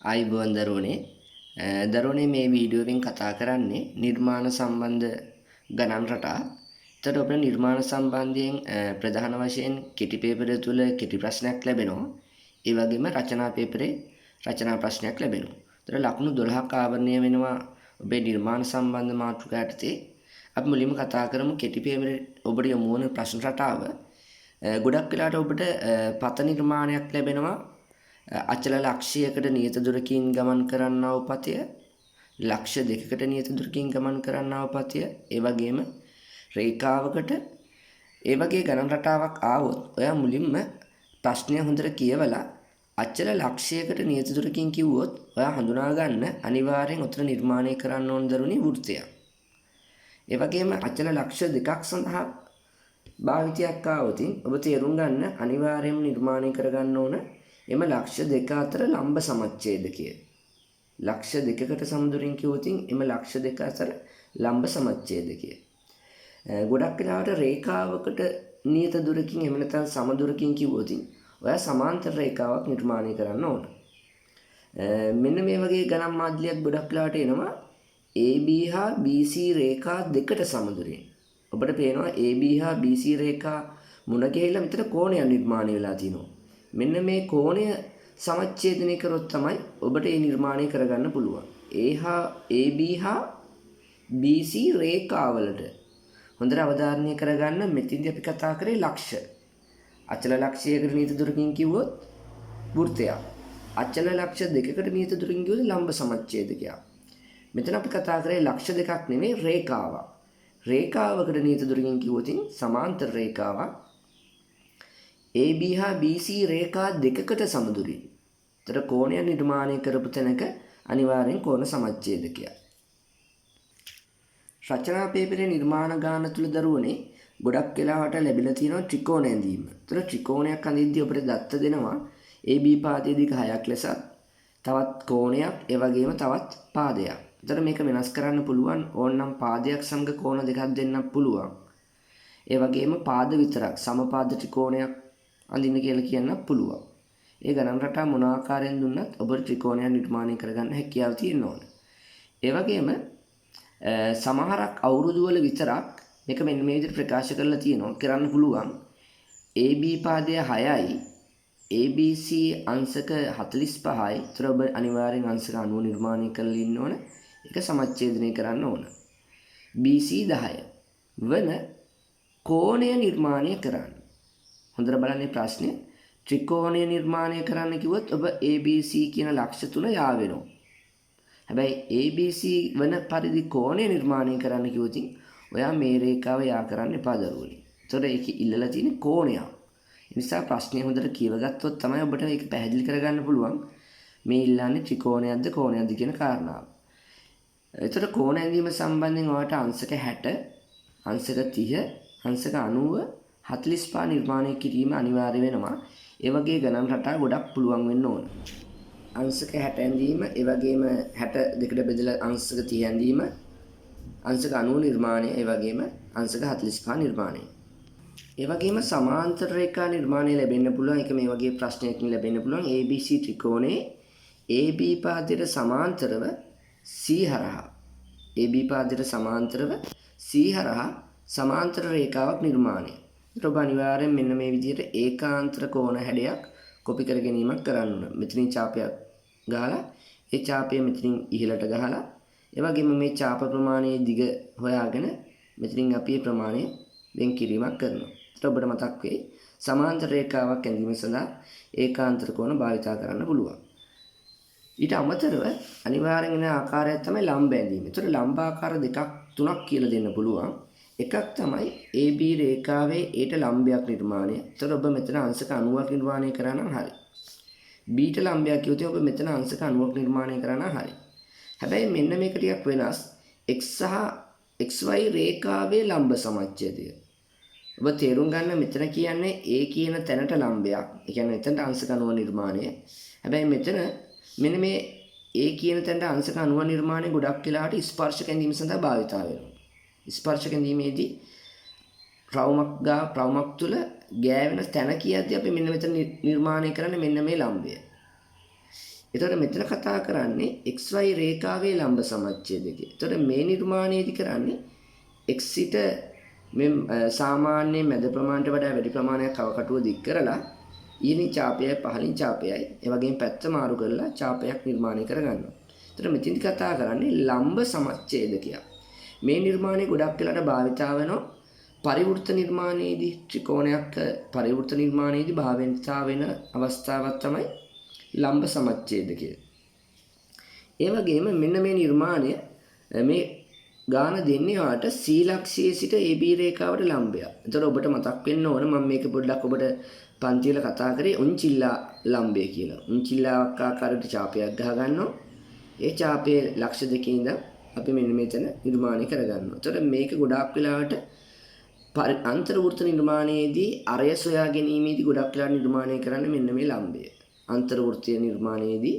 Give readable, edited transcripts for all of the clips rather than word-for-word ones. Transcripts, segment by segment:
ආයිබෝන් දරුවනේ මේ වීඩියෝවෙන් කතා කරන්නේ නිර්මාණ සම්බන්ධ ගණන් රටා. එතකොට අපිට නිර්මාණ සම්බන්ධයෙන් ප්‍රධාන වශයෙන් කෙටි පේපරය තුල කෙටි ප්‍රශ්නයක් ලැබෙනවා. ඒ වගේම රචනා පේපරේ රචනා ප්‍රශ්නයක් ලැබෙනවා. එතකොට ලකුණු 12ක් ආවරණය වෙනවා ඔබේ නිර්මාණ සම්බන්ධ මාතෘකා යටතේ. අපි මුලින්ම කතා කරමු කෙටි පේපරේ ඔබට යොමු වන ප්‍රශ්න රටාව. ගොඩක් වෙලාවට ඔබට පත නිර්මාණයක් ලැබෙනවා. අචල ලක්ෂයකට නියත දුරකින් ගමන් කරන්නා වූ පතය, ලක්ෂ දෙකකට නියත දුරකින් ගමන් කරන්නා වූ පතය, ඒ වගේම රේඛාවකට ඒ වගේ ගණන් රටාවක් ආවොත් ඔයා මුලින්ම ප්‍රශ්නය හොඳට කියවලා අචල ලක්ෂයකට නියත දුරකින් කිව්වොත් ඔයා හඳුනා ගන්න අනිවාර්යෙන් උත්තර නිර්මාණය කරන්න ඕන දරුණි වෘත්තයක්. ඒ වගේම අචල ලක්ෂ දෙකක් සඳහා භාවිතයක් ආවොත් ඔබ තේරුම් ගන්න අනිවාර්යයෙන්ම නිර්මාණය කරගන්න ඕන එම ලක්ෂ දෙක අතර ලම්බ සමච්ඡේදකය. ලක්ෂ දෙකකට සමදුරින් කිව්වොත් එම ලක්ෂ දෙක අතර ලම්බ සමච්ඡේදකය. ගොඩක් වෙලාවට රේඛාවකට නියත දුරකින් එහෙම නැත්නම් සමදුරකින් කිව්වොත් ඔයා සමාන්තර රේඛාවක් නිර්මාණය කරන්න ඕන. මෙන්න මේ වගේ ගණන් මාධ්‍යයක් ගොඩක් වෙලාවට එනවා AB හා BC රේඛා දෙකට සමදුරින්. ඔබට පේනවා AB හා BC රේඛා මුණ ගැහිලා මෙතන කෝණයක් නිර්මාණය වෙලා තියෙනවා. මෙන්න මේ කෝණය සමච්ඡේදනය කරොත් තමයි ඔබට මේ නිර්මාණය කරගන්න පුළුවන්. AB හා BC රේඛාවලට හොඳට අවධාරණය කරගන්න. මෙතෙන්දී අපි කතා කරේ ලක්ෂ. අචල ලක්ෂයකට නියත දුරකින් කිව්වොත් වෘත්තයක්. අචල ලක්ෂ දෙකකට නියත දුරකින් කිව්වොත් ලම්බ සමච්ඡේදකයක්. මෙතන අපි කතා කරේ ලක්ෂ දෙකක් නෙමෙයි රේඛාවක්. රේඛාවකට නියත දුරකින් කිව්වොත් සමාන්තර රේඛාවක්. AB හා BC රේඛා දෙකකට සමදුරින්. ඒතර කෝණය නිර්මාණය කරපු තැනක අනිවාර්යෙන් කෝණ සමච්ඡේදකයක්. රචනා පේපරේ නිර්මාණ ගාන තුල දරුවනේ ගොඩක් වෙලාවට ලැබිලා තියෙනවා ත්‍රිකෝණ ඇඳීම. ඒතර ත්‍රිකෝණයක් අඳිද්දී අපිට දත්ත දෙනවා AB පාදයේ දිග 6ක් ලෙසත් තවත් කෝණයක් ඒ වගේම තවත් පාදයක්. ඒතර මේක වෙනස් කරන්න පුළුවන්. ඕනනම් පාදයක් සමග කෝණ දෙකක් දෙන්නත් පුළුවන්. ඒ වගේම පාද විතරක් සමපාද ත්‍රිකෝණයක් අඳින්න කියලා කියන්නත් පුළුවන්. ඒ ගණන් රටා මොන ආකාරයෙන් දුන්නත් ඔබට ත්‍රිකෝණයක් නිර්මාණය කරගන්න හැකියාව තියෙන්න ඕන. ඒ වගේම සමහරක් අවුරුදු වල විතරක් මේක මෙන්න මේ විදිහට ප්‍රකාශ කරලා තියෙනවා කරන්න පුළුවන්. AB පාදය 6යි ABC අංශක 45යි. ඒතර ඔබ අනිවාර්යෙන් අංශක 90 නිර්මාණය කරලා ඉන්න ඕන. ඒක සමච්ඡේදනය කරන්න ඕන. BC 10 වන කෝණය නිර්මාණය කරන්න. හොඳට බලන්න ප්‍රශ්නේ. ත්‍රිකෝණය නිර්මාණය කරන්න කිව්වොත් ඔබ ABC කියන ලක්ෂ තුන යා වෙනවා. හැබැයි ABC වන පරිදි කෝණය නිර්මාණය කරන්න කිව්වොත් ඔයා මේ රේඛාව යා කරන්න එපා දරුවනි. ඒතකොට ඒකේ ඉල්ලලා තියෙන කෝණයක්. ඒ නිසා ප්‍රශ්නේ හොඳට කියවගත්තොත් තමයි ඔබට ඒක පැහැදිලි කරගන්න පුළුවන්. මේ ඉල්ලන්නේ ත්‍රිකෝණයක්ද කෝණයක්ද කියන කාරණාව. ඒතකොට කෝණ ඇඳීම සම්බන්ධයෙන් ඔයාලට අංශක 60, අංශක 30, අංශක 90 45 නිර්මාණය කිරීම අනිවාර්ය වෙනවා. ඒ වගේ ගණන් රටා ගොඩක් පුළුවන් වෙන්න ඕන. අංශක 60 ඇඳීම, ඒ වගේම 62කට බෙදලා අංශක 30 ඇඳීම, අංශක 90 නිර්මාණය, ඒ වගේම අංශක 45 නිර්මාණය. ඒ වගේම සමාන්තර රේඛා නිර්මාණය ලැබෙන්න පුළුවන්. ඒක මේ වගේ ප්‍රශ්නයකින් ලැබෙන්න පුළුවන්. ABC ත්‍රිකෝණයේ AB පාදයට සමාන්තරව C හරහා AB පාදයට සමාන්තරව C හරහා සමාන්තර රේඛාවක් නිර්මාණය. ඒක ඔබ අනිවාර්යෙන් මෙන්න මේ විදිහට ඒකාන්තර කෝණ හැඩයක් කොපි කර ගැනීමක් කරන්න ඕන. මෙතනින් ඡාපයක් ගහලා ඒ ඡාපය මෙතනින් ඉහළට ගහලා ඒ වගේම මේ ඡාප ප්‍රමාණයේ දිග හොයාගෙන මෙතනින් අපි මේ ප්‍රමාණය වෙන් කිරීමක් කරනවා. ඒත් ඔබට මතක් වෙයි සමාන්තර රේඛාවක් ඇඳීම සඳහා ඒකාන්තර කෝණ භාවිතා කරන්න පුළුවන්. ඊට අමතරව අනිවාර්යෙන් වෙන ආකාරයක් තමයි ලම්බ ඇඳීම. ඒතර ලම්බ ආකාර දෙකක් තුනක් කියලා දෙන්න පුළුවන්. එකක් තමයි AB රේඛාවේ ඊට ලම්බයක් නිර්මාණය. ඒතර ඔබ මෙතන අංශක 90ක් නිර්මාණය කරා නම් හරි. B ට ලම්බයක් කිව්වොත් ඔබ මෙතන අංශක 90ක් නිර්මාණය කරා නම් හරි. හැබැයි මෙන්න මේක ටිකක් වෙනස්. X සහ XY රේඛාවේ ලම්බ සමච්ඡේදය. ඔබ තේරුම් ගන්න මෙතන කියන්නේ A කියන තැනට ලම්බයක්. ඒ කියන්නේ එතනට අංශක 90 නිර්මාණය. හැබැයි මෙතන මෙන්න මේ A කියන තැනට අංශක 90 නිර්මාණය ගොඩක් වෙලාවට ස්පර්ශක ඇඳීම සඳහා භාවිතා වෙනවා. ස්පර්ශක ඇඳීමේදී රවුමක් තුල ගෑවෙන තැන කියද්දී අපි මෙන්න මෙතන නිර්මාණය කරන්නේ මෙන්න මේ ලම්බය. එතකොට මෙතන කතා කරන්නේ XY රේඛාවේ ලම්බ සමච්ඡේදකය. එතකොට මේ නිර්මාණයේදී කරන්නේ x සිට මේ සාමාන්‍ය මැද ප්‍රමාණයට වඩා වැඩි ප්‍රමාණයක් කවකටුව දික් කරලා ඊනින් ඡාපයයි පහලින් ඡාපයයි ඒ වගේම පැත්ත මාරු කරලා ඡාපයක් නිර්මාණය කරගන්නවා. එතකොට මෙතෙන්දි කතා කරන්නේ ලම්බ සමච්ඡේදකය. මේ නිර්මාණය ගොඩක් වෙලාට භාවිතා වෙනවා පරිවෘත්ත නිර්මාණයේදී ත්‍රිකෝණයක් පරිවෘත්ත නිර්මාණයේදී භාවිතා වෙන අවස්ථාවක් තමයි ලම්බ සමච්ඡේදකය. ඒ වගේම මෙන්න මේ නිර්මාණය මේ ගාන දෙන්නේ වාට C ලක්ෂයේ සිට AB රේඛාවට ලම්බයක්. එතකොට ඔබට මතක් වෙන්න ඕන මම මේක පොඩ්ඩක් ඔබට පන්ති වල කතා කරේ උන්චිල්ලා ලම්බය කියලා. උන්චිල්ලාවක් ආකාරයට ඡාපයක් ගහ ගන්නවා. ඒ ඡාපයේ ලක්ෂ දෙකේ ඉඳන් අපි මෙන්න මෙතන නිර්මාණය කරගන්නවා. එතකොට මේක ගොඩාක් වෙලාවට අන්තර්වෘත්ත නිර්මාණයේදී අරය සොයා ගැනීමේදී ගොඩක් වෙලාවට නිර්මාණය කරන්නේ මෙන්න මේ ලම්බය. අන්තර්වෘත්තීය නිර්මාණයේදී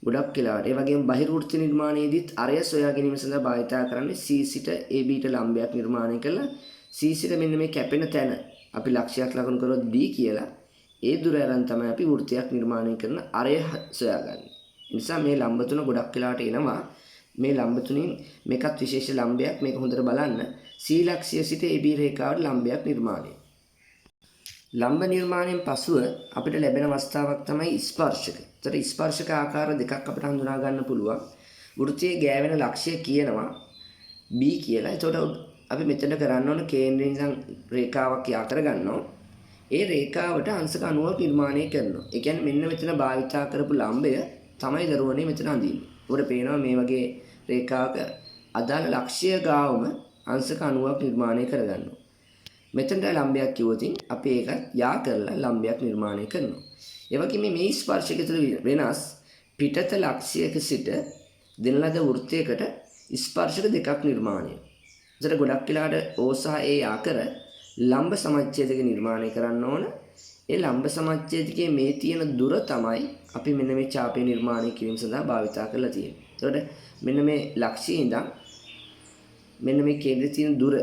ගොඩක් වෙලාවට ඒ වගේම බහිර්වෘත්ත නිර්මාණයේදීත් අරය සොයා ගැනීම සඳහා භාවිත කරන්නේ C සිට AB ට ලම්බයක් නිර්මාණය කරලා C සිට මෙන්න මේ කැපෙන තැන අපි ලක්ෂයක් ලකුණු කරොත් D කියලා ඒ දුර අරන් තමයි අපි වෘත්තයක් නිර්මාණය කරන අරය සොයාගන්නේ. ඒ නිසා මේ ලම්බ තුන ගොඩක් වෙලාවට එනවා. මේ ලම්බ තුنين මේකත් විශේෂ ලම්බයක්. මේක හොඳට බලන්න. C ලක්ෂය සිට AB රේඛාවට ලම්බයක් නිර්මාණය. ලම්බ නිර්මාණයෙන් පසුව අපිට ලැබෙන අවස්ථාවක් තමයි ස්පර්ශක. ඒතර ස්පර්ශක ආකාර දෙකක් අපිට හඳුනා ගන්න පුළුවන්. වෘත්තයේ ගෑවෙන ලක්ෂය කියනවා B කියලා. ඒතකොට අපි මෙතන කරන්න ඕන කේන්ද්‍රයෙන් ඉඳන් රේඛාවක් යා කරගන්නවා. ඒ රේඛාවට අංශක 90ක් නිර්මාණය කරනවා. ඒ කියන්නේ මෙන්න මෙතන භාවිතා කරපු ලම්බය තමයි දරුවනේ මෙතන අඳින්නේ. උඩ පේනවා මේ වගේ රේඛාවක අදාළ ලක්ෂ්‍ය ගාවම අංශක 90ක් නිර්මාණය කරගන්නවා. මෙතනට ලම්බයක් කිව්වොත් අපි ඒක යා කරලා ලම්බයක් නිර්මාණය කරනවා. ඒ වගේම මේ ස්පර්ශක තුළ වෙනස් පිටත ලක්ෂයක සිට දෙන ලද වෘත්තයකට ස්පර්ශක දෙකක් නිර්මාණය. ඒතර ගොඩක් වෙලාවට O සහ A යා කර ලම්බ සමච්ඡේදක නිර්මාණය කරන්න ඕන. ඒ ලම්බ සමච්ඡේදකයේ මේ තියෙන දුර තමයි අපි මෙන්න මේ ඡාපය නිර්මාණය කිරීම සඳහා භාවිතා කරලා තියෙන්නේ. ඒතකොට මෙන්න මේ ලක්ෂයේ ඉඳන් මෙන්න මේ කේන්ද්‍රයේ තියෙන දුර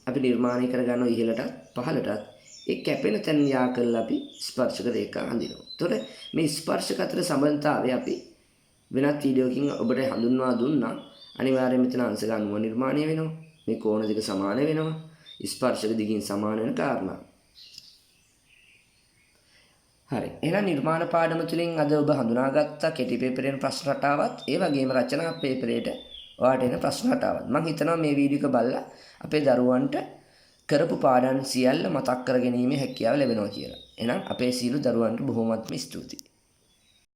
අපි නිර්මාණය කරගන්නවා ඉහළටත් පහළටත්. ඒ කැපෙන තැන යා කරලා අපි ස්පර්ශක රේඛා අඳිනවා. ඒතකොට මේ ස්පර්ශක අතර සම්බන්ධතාවය අපි වෙනත් වීඩියෝකින් ඔබට හඳුන්වා දුන්නා. අනිවාර්යයෙන් මෙතන අංශක 90 නිර්මාණය වෙනවා. මේ කෝණ දෙක සමාන වෙනවා. ස්පර්ශක දිගින් සමාන වෙන කාරණා. හරි. එහෙනම් නිර්මාණ පාඩම තුලින් අද ඔබ හඳුනාගත්ත කෙටි පේපරයෙන් ප්‍රශ්න රටාවත් ඒ වගේම රචනා පේපරයට ඔයාලට එන ප්‍රශ්න රටාවත්. මම හිතනවා මේ වීඩියෝ එක බලලා අපේ දරුවන්ට කරපු පාඩම් සියල්ල මතක් කර ගැනීමේ හැකියාව ලැබෙනවා කියලා. එහෙනම් අපේ සීල දරුවන්ට බොහොමත්ම ස්තුතියි.